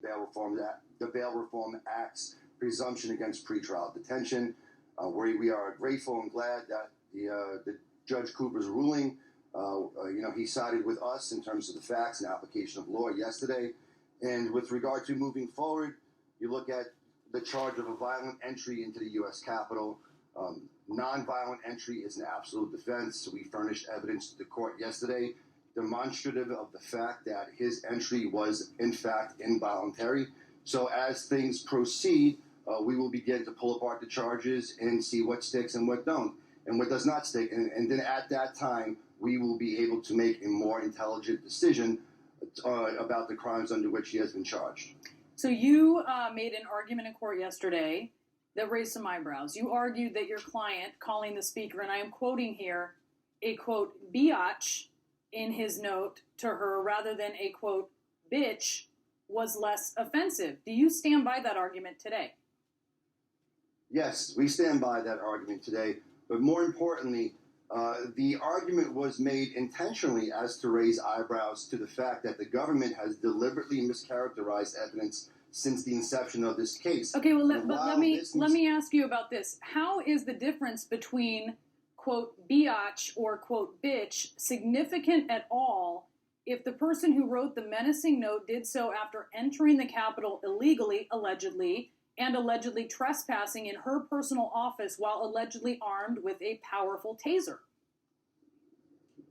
the Bail Reform Act's presumption against pretrial detention. We are grateful and glad that the Judge Cooper's ruling, he sided with us in terms of the facts and application of law yesterday. And with regard to moving forward, you look at the charge of a violent entry into the U.S. Capitol. Nonviolent entry is an absolute defense. We furnished evidence to the court yesterday demonstrative of the fact that his entry was, in fact, involuntary. So as things proceed, we will begin to pull apart the charges and see what sticks and what don't, and what does not stick. And then at that time, we will be able to make a more intelligent decision about the crimes under which he has been charged. So you made an argument in court yesterday that raised some eyebrows. You argued that your client, calling the speaker, and I am quoting here, a, quote, biatch in his note to her rather than a, quote, bitch, was less offensive. Do you stand by that argument today? Yes, we stand by that argument today. But more importantly, the argument was made intentionally as to raise eyebrows to the fact that the government has deliberately mischaracterized evidence since the inception of this case. Okay, well, let me ask you about this. How is the difference between, quote, biatch or, quote, bitch significant at all if the person who wrote the menacing note did so after entering the Capitol illegally, allegedly, and allegedly trespassing in her personal office while allegedly armed with a powerful taser?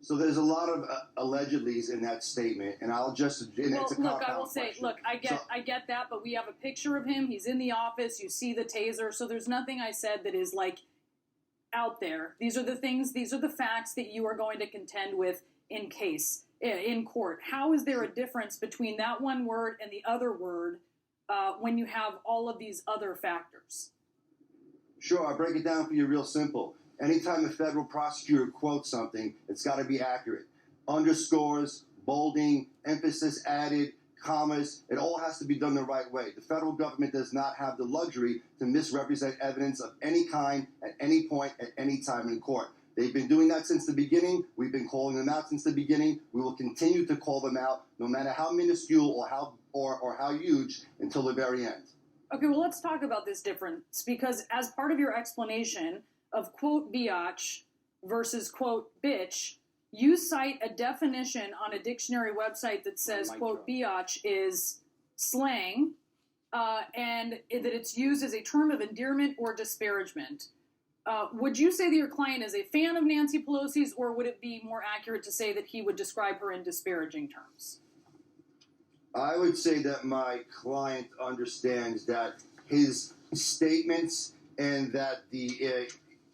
So there's a lot of allegedlys in that statement, and I'll just... Well, look, I will say, look, I get that, but we have a picture of him. He's in the office. You see the taser. So there's nothing I said that is, like, out there. These are the things, these are the facts that you are going to contend with in court. How is there a difference between that one word and the other word when you have all of these other factors? Sure, I'll break it down for you real simple. Anytime a federal prosecutor quotes something, it's got to be accurate. Underscores, bolding, emphasis added, commas, it all has to be done the right way. The federal government does not have the luxury to misrepresent evidence of any kind at any point at any time in court. They've been doing that since the beginning. We've been calling them out since the beginning. We will continue to call them out, no matter how minuscule or how huge, until the very end. Okay, well, let's talk about this difference, because as part of your explanation of, quote, biatch versus, quote, bitch, you cite a definition on a dictionary website that says, quote, biatch is slang, and that it's used as a term of endearment or disparagement. Would you say that your client is a fan of Nancy Pelosi's, or would it be more accurate to say that he would describe her in disparaging terms? I would say that my client understands that his statements and that the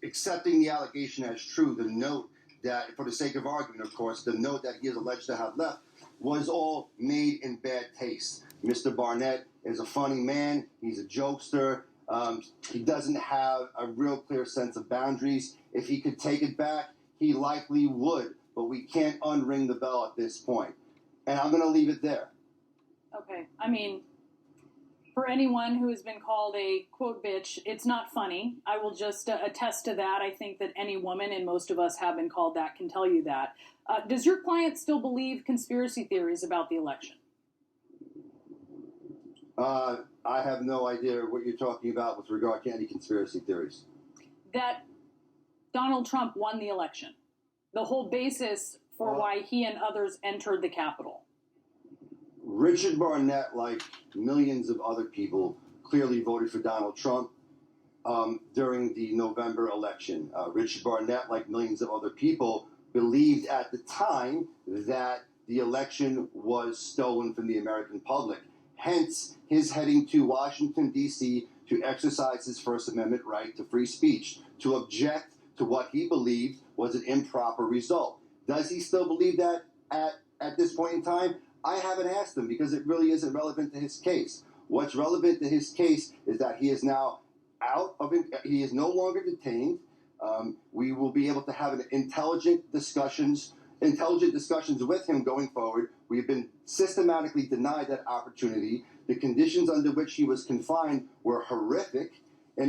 accepting the allegation as true, the note that, for the sake of argument, of course, the note that he is alleged to have left was all made in bad taste. Mr. Barnett is a funny man. He's a jokester. He doesn't have a real clear sense of boundaries. If he could take it back, he likely would, but we can't unring the bell at this point. And I'm going to leave it there. Okay. I mean, for anyone who has been called a, quote, bitch, it's not funny. I will just attest to that. I think that any woman, and most of us have been called that, can tell you that. Does your client still believe conspiracy theories about the election? I have no idea what you're talking about with regard to any conspiracy theories. That Donald Trump won the election. The whole basis for why he and others entered the Capitol. Richard Barnett, like millions of other people, clearly voted for Donald Trump during the November election. Richard Barnett, like millions of other people, believed at the time that the election was stolen from the American public. Hence, his heading to Washington, D.C. to exercise his First Amendment right to free speech, to object to what he believed was an improper result. Does he still believe that at this point in time? I haven't asked him because it really isn't relevant to his case. What's relevant to his case is that he is now out of it. He is no longer detained. We will be able to have intelligent discussions with him going forward. We've been systematically denied that opportunity. The conditions under which he was confined were horrific.